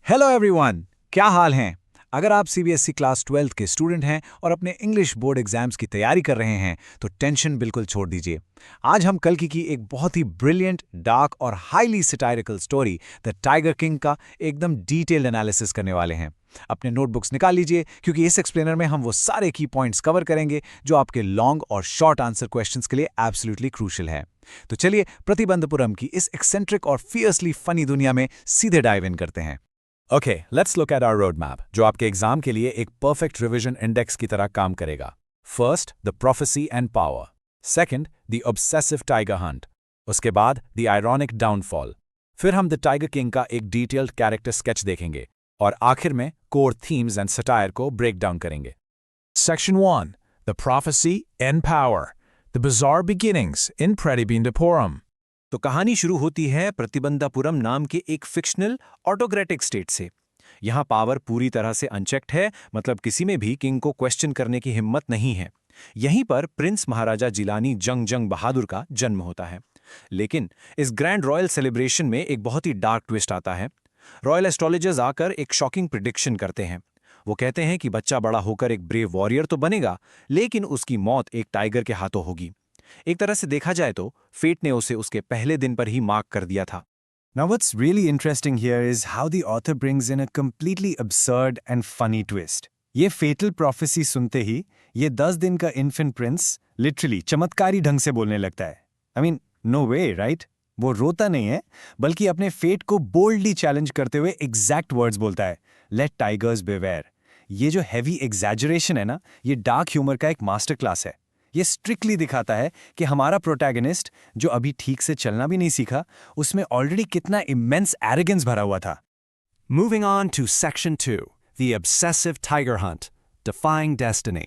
Hello everyone, क्या हाल हैं? अगर आप सीबीएसई क्लास 12th के स्टूडेंट हैं और अपने इंग्लिश बोर्ड एग्जाम्स की तैयारी कर रहे हैं तो टेंशन बिल्कुल छोड़ दीजिए। आज हम कल की एक बहुत ही ब्रिलियंट, डार्क और highly satirical story the tiger king का एकदम डिटेल्ड एनालिसिस करने वाले हैं। अपने नोटबुक्स निकाल लीजिए क्योंकि इस एक्सप्लेनर में हम वो सारे की पॉइंट्स कवर करेंगे जो आपके लॉन्ग और शॉर्ट आंसर क्वेश्चंस के लिए एब्सोल्युटली क्रूशियल है। तो चलिए प्रतिबंधपुरम की इस एक्सेंट्रिक और फियर्सली फनी दुनिया में सीधे डाइव इन करते हैं। Okay, let's look at our road map जो आपके एग्जाम के लिए एक परफेक्ट रिवीजन इंडेक्स की तरह काम करेगा। First, the prophecy and power. Second, the obsessive tiger Hunt. उसके बाद द आयरॉनिक डाउनफॉल। फिर हम द टाइगर किंग का एक डिटेल्ड कैरेक्टर स्केच देखेंगे और आखिर में कोर थीम्स एंड सटायर को ब्रेक डाउन करेंगे। Section 1. The Prophecy and Power. The Bizarre Beginnings in Pratibandhapuram. तो कहानी शुरू होती है प्रतिबंधापुरम नाम के एक फिक्शनल ऑटोक्रेटिक स्टेट से। यहाँ पावर पूरी तरह से अनचेक्ड है, मतलब किसी में भी किंग को क्वेश्चन करने की हिम्मत नहीं है। यहीं पर प्रिंस महाराजा जिलानी जंग बहादुर का जन्म होता है। लेकिन इस ग्रैंड रॉयल सेलिब्रेशन में एक बहुत ही डार्क ट्विस्ट आता है। रॉयल एस्ट्रोलॉजर्स आकर एक शॉकिंग प्रिडिक्शन करते हैं। वो कहते हैं कि बच्चा बड़ा होकर एक ब्रेव वॉरियर तो बनेगा, लेकिन उसकी मौत एक टाइगर के हाथों होगी। एक तरह से देखा जाए तो फेट ने उसे उसके पहले दिन पर ही मार्क कर दिया था। Now, what's really interesting here is how the author brings in a completely absurd and funny twist. ये fatal prophecy सुनते ही ये 10 दिन का infant prince literally चमत्कारी ढंग से बोलने लगता है। I mean, no way, right? वो रोता नहीं है, बल्कि अपने फेट को boldly challenge करते हुए exact words बोलता है, Let tigers beware. ये जो heavy exaggeration है ना, ये dark humor का एक मास्टर क्लास है। ये स्ट्रिक्टली दिखाता है कि हमारा प्रोटैगनिस्ट, जो अभी ठीक से चलना भी नहीं सीखा, उसमें ऑलरेडी कितना इमेंस एरोगेंस भरा हुआ था। Moving on to Section 2, The Obsessive Tiger Hunt, Defying Destiny.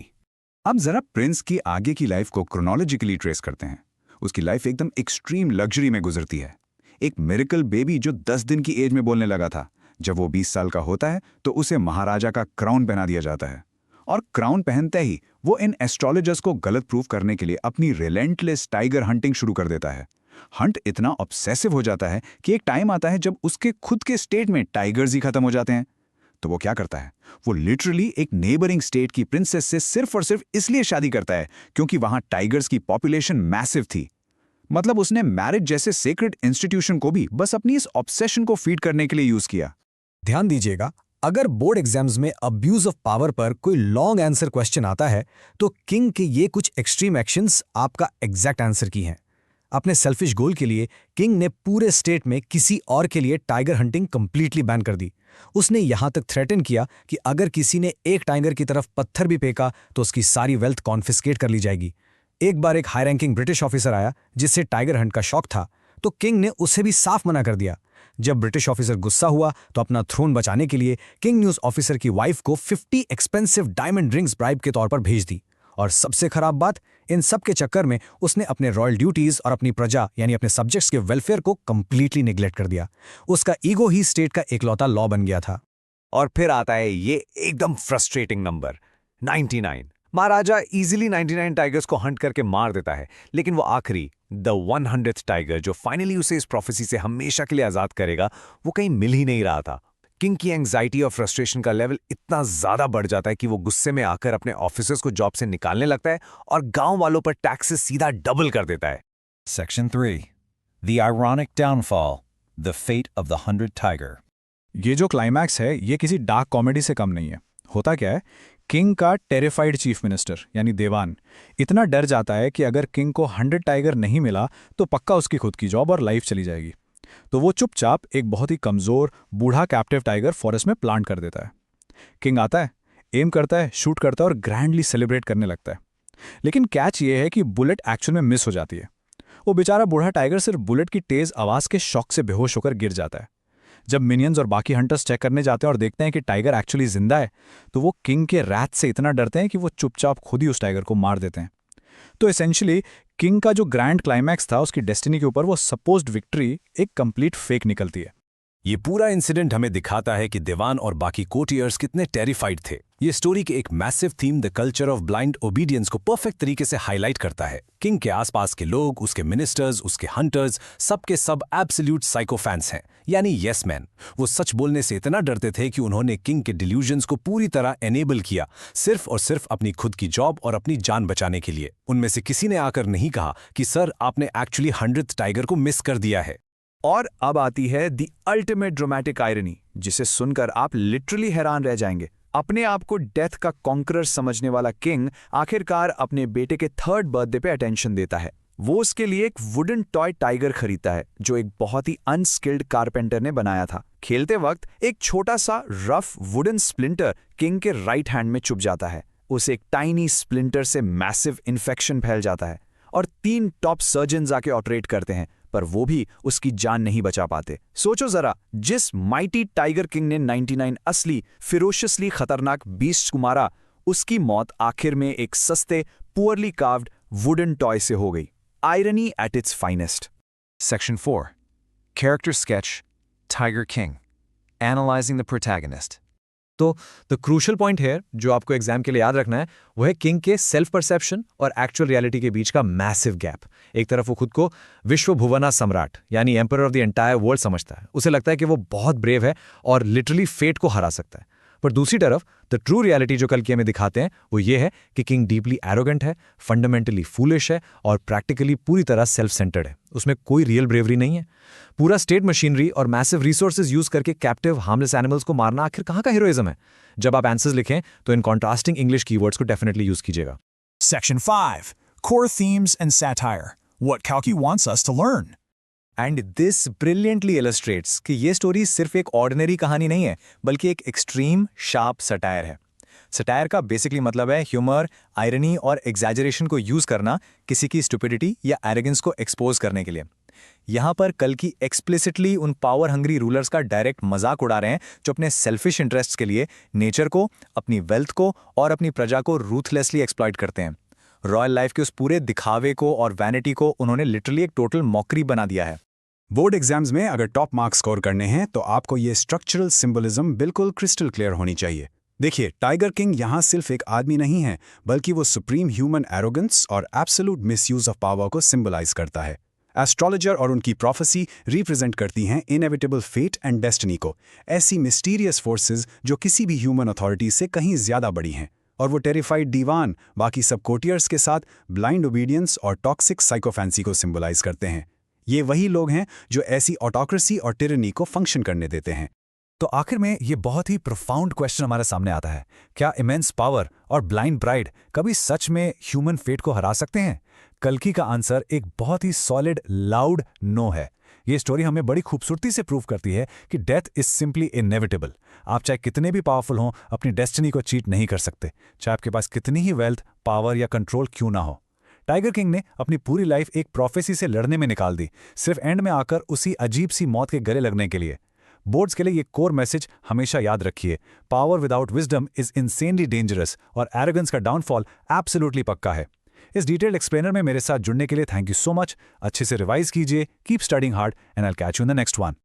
अब जरा प्रिंस की आगे की लाइफ को क्रोनोलॉजिकली ट्रेस करते हैं। उसकी लाइफ एकदम एक्सट्रीम लग्जरी में गुजरती है। एक मिरेकल बेबी जो 10 दिन की एज में बोलने लगा था, जब वो 20 साल का होता है तो उसे महाराजा का क्राउन पहना दिया जाता है। और क्राउन पहनते ही वो इन एस्ट्रोलॉजर्स को गलत प्रूफ करने के लिए अपनी रिलेंटलेस टाइगर हंटिंग शुरू कर देता है। हंट इतना ऑब्सेसिव हो जाता है कि एक टाइम आता है जब उसके खुद के स्टेट में टाइगर्स ही खत्म हो जाते हैं। तो वो क्या करता है? वो लिटरली एक नेबरिंग स्टेट की प्रिंसेस से सिर्फ और सिर्फ इसलिए शादी करता है क्योंकि वहां टाइगर्स की पॉपुलेशन मैसिव थी। मतलब उसने मैरिज जैसे सेक्रेट इंस्टीट्यूशन को भी बस अपनी इस ऑब्सेशन को फीड करने के लिए यूज किया। ध्यान दीजिएगा, अगर बोर्ड एग्जाम्स में अब्यूज ऑफ पावर पर कोई लॉन्ग आंसर क्वेश्चन आता है तो किंग के ये कुछ एक्सट्रीम एक्शंस आपका एग्जैक्ट आंसर की हैं। अपने सेल्फिश गोल के लिए किंग ने पूरे स्टेट में किसी और के लिए टाइगर हंटिंग कंप्लीटली बैन कर दी। उसने यहां तक थ्रेटन किया कि अगर किसी ने एक टाइगर की तरफ पत्थर भी फेंका तो उसकी सारी वेल्थ कॉन्फिस्केट कर ली जाएगी। एक बार एक हाई रैंकिंग ब्रिटिश ऑफिसर आया जिससे टाइगर हंट का शौक था, तो किंग ने उसे भी साफ मना कर दिया। जब ब्रिटिश ऑफिसर गुस्सा हुआ तो अपना थ्रोन बचाने के लिए किंग ने उस ऑफिसर की वाइफ को 50 एक्सपेंसिव डायमंड रिंग्स ब्राइब के तौर पर भेज दी। और सबसे खराब बात, इन सब के चक्कर में उसने अपने रॉयल ड्यूटीज और अपनी प्रजा यानी अपने सब्जेक्ट्स के वेलफेयर को कंप्लीटली निग्लेक्ट कर दिया। उसका ईगो ही स्टेट का एकलौता लॉ बन गया था। और फिर आता है ये एकदम फ्रस्ट्रेटिंग नंबर 99। महाराजा इजीली 99 टाइगर्स को हंट करके मार देता है, लेकिन वो आखिरी द 100th टाइगर जो फाइनली उसे इस प्रोफेसी से हमेशा के लिए आजाद करेगा, वो कहीं मिल ही नहीं रहा था। किंग की एंग्जाइटी और फ्रस्ट्रेशन का लेवल इतना ज्यादा बढ़ जाता है कि वो गुस्से में आकर अपने ऑफिसर्स को जॉब से निकालने लगता है और गांव वालों पर टैक्सेस सीधा डबल कर देता है। Section 3. The Ironic Downfall. The Fate of the 100 Tiger. ये जो क्लाइमैक्स है ये किसी डार्क कॉमेडी से कम नहीं है। होता क्या है, किंग का टेरिफाइड चीफ मिनिस्टर यानी देवान इतना डर जाता है कि अगर किंग को 100 टाइगर नहीं मिला तो पक्का उसकी खुद की जॉब और लाइफ चली जाएगी। तो वो चुपचाप एक बहुत ही कमज़ोर बूढ़ा कैप्टिव टाइगर फॉरेस्ट में प्लांट कर देता है। किंग आता है, एम करता है, शूट करता है और ग्रैंडली सेलिब्रेट करने लगता है। लेकिन कैच ये है कि बुलेट एक्चुअल में मिस हो जाती है। वो बेचारा बूढ़ा टाइगर सिर्फ बुलेट की तेज आवाज़ के शॉक से बेहोश होकर गिर जाता है। जब मिनियंस और बाकी हंटर्स चेक करने जाते हैं और देखते हैं कि टाइगर एक्चुअली जिंदा है, तो वो किंग के रैथ से इतना डरते हैं कि वो चुपचाप खुद ही उस टाइगर को मार देते हैं। तो एसेंशियली किंग का जो ग्रैंड क्लाइमैक्स था, उसकी डेस्टिनी के ऊपर वो सपोज्ड विक्ट्री एक कंप्लीट फेक निकलती है। ये पूरा इंसिडेंट हमें दिखाता है कि दीवान और बाकी कोर्टियर्स कितने टेरिफाइड थे। ये स्टोरी के एक massive theme the culture of blind obedience को परफेक्ट तरीके से हाईलाइट करता है। किंग के आसपास के लोग, उसके मिनिस्टर्स, उसके हंटर्स, सबके सब एब्सोल्यूट साइकोफैंस हैं, यानी यस मैन। वो सच बोलने से इतना डरते थे कि उन्होंने किंग के डिल्यूजन्स को पूरी तरह एनेबल किया, सिर्फ और सिर्फ अपनी खुद की जॉब और अपनी जान बचाने के लिए। उनमें से किसी ने आकर नहीं कहा कि सर आपने एक्चुअली 100th टाइगर को मिस कर दिया है। और अब आती है द अल्टीमेट ड्रामेटिक आयरनी, जिसे सुनकर आप लिटरली हैरान रह जाएंगे। अपने आप को डेथ का कॉन्करर समझने वाला किंग आखिरकार अपने बेटे के 3rd बर्थडे पे अटेंशन देता है। वो उसके लिए एक वुडन टॉय टाइगर खरीदता है जो एक बहुत ही अनस्किल्ड कारपेंटर ने बनाया था। खेलते वक्त एक छोटा सा रफ वुडन स्प्लिंटर किंग के राइट हैंड में चुभ जाता है। उस एक टाइनी स्प्लिंटर से मैसिव इन्फेक्शन फैल जाता है और 3 टॉप सर्जन्स आके ऑपरेट करते हैं, पर वो भी उसकी जान नहीं बचा पाते। सोचो जरा, जिस माइटी टाइगर किंग ने 99 असली फिरोशियसली खतरनाक बीस्ट को मारा, उसकी मौत आखिर में एक सस्ते पुअरली कार्व्ड वुडन टॉय से हो गई। Irony at its finest. Section 4. Character Sketch, Tiger King. Analyzing the protagonist. तो द क्रूशल पॉइंट है जो आपको एग्जाम के लिए याद रखना है, वो है किंग के सेल्फ परसेप्शन और एक्चुअल रियलिटी के बीच का मैसिव गैप। एक तरफ वो खुद को विश्व भुवना सम्राट यानी emperor of the entire world समझता है। उसे लगता है कि वो बहुत ब्रेव है और लिटरली फेट को हरा सकता है। पर दूसरी तरफ द ट्रू रियलिटी जो कल की हमें दिखाते हैं वो ये है कि किंग डीपली एरोगेंट है, फंडामेंटली फूलिश है और प्रैक्टिकली पूरी तरह सेल्फ सेंटर्ड है। उसमें कोई रियल ब्रेवरी नहीं है। पूरा स्टेट मशीनरी और मैसिव रिसोर्सेज यूज करके कैप्टिव हार्मलेस एनिमल्स को मारना आखिर कहाँ का हीरोइज्म है? जब आप आंसर्स लिखें तो इन कॉन्ट्रास्टिंग इंग्लिश कीवर्ड्स को डेफिनेटली यूज कीजिएगा। Section 5. Core themes and satire. What Kalki wants us to learn. And this brilliantly illustrates कि ये स्टोरी सिर्फ एक ऑर्डिनरी कहानी नहीं है, बल्कि एक एक्सट्रीम शार्प सटायर है। सटायर का बेसिकली मतलब है ह्यूमर, आयरनी और एग्जैजरेशन को यूज करना किसी की स्टुपिडिटी या एरोगेंस को एक्सपोज करने के लिए। यहाँ पर कल की एक्सप्लिसिटली उन पावर हंग्री रूलर्स का डायरेक्ट मजाक उड़ा रहे हैं जो अपने सेल्फिश इंटरेस्ट्स के लिए नेचर को, अपनी वेल्थ को और अपनी प्रजा को रूथलेसली एक्सप्लॉइट करते हैं। रॉयल लाइफ के उस पूरे दिखावे को और वैनिटी को उन्होंने लिटरली एक टोटल मॉकरी बना दिया है। बोर्ड एग्जाम्स में अगर टॉप मार्क्स स्कोर करने हैं तो आपको ये स्ट्रक्चरल सिंबलिज्म बिल्कुल क्रिस्टल क्लियर होनी चाहिए। देखिए, टाइगर किंग यहाँ सिर्फ एक आदमी नहीं है, बल्कि वो सुप्रीम ह्यूमन एरोगेंस और एब्सोल्यूट मिसयूज ऑफ पावर को सिंबलाइज करता है। एस्ट्रोलॉजर और उनकी प्रोफेसी रिप्रेजेंट करती हैं इनएविटेबल फेट एंड डेस्टिनी को, ऐसी मिस्टीरियस फोर्सेस जो किसी भी ह्यूमन अथॉरिटी से कहीं ज्यादा बड़ी हैं। और वो टेरिफाइड दीवान बाकी सब कोर्टियर्स के साथ ब्लाइंड ओबीडियंस और टॉक्सिक साइकोफैंसी को सिंबलाइज करते हैं। ये वही लोग हैं जो ऐसी ऑटोक्रेसी और टिरनी को फंक्शन करने देते हैं। तो आखिर में ये बहुत ही प्रोफाउंड क्वेश्चन हमारे सामने आता है, क्या इमेंस पावर और ब्लाइंड प्राइड कभी सच में ह्यूमन फेट को हरा सकते हैं? कल्कि का आंसर एक बहुत ही सॉलिड लाउड नो है। ये स्टोरी हमें बड़ी खूबसूरती से प्रूव करती है कि डेथ इज सिंपली इनएविटेबल। आप चाहे कितने भी पावरफुल हों, अपनी डेस्टिनी को चीट नहीं कर सकते, चाहे आपके पास कितनी ही वेल्थ, पावर या कंट्रोल क्यों ना हो। टाइगर किंग ने अपनी पूरी लाइफ एक प्रोफेसी से लड़ने में निकाल दी, सिर्फ एंड में आकर उसी अजीब सी मौत के गले लगने के लिए। बोर्ड्स के लिए ये कोर मैसेज हमेशा याद रखिए, power without wisdom is insanely dangerous और एरोगेंस का डाउनफॉल एब्सोल्युटली पक्का है। इस डिटेल्ड एक्सप्लेनर में मेरे साथ जुड़ने के लिए थैंक यू सो मच। अच्छे से रिवाइज कीजिए, keep studying hard and I will catch you in the next one.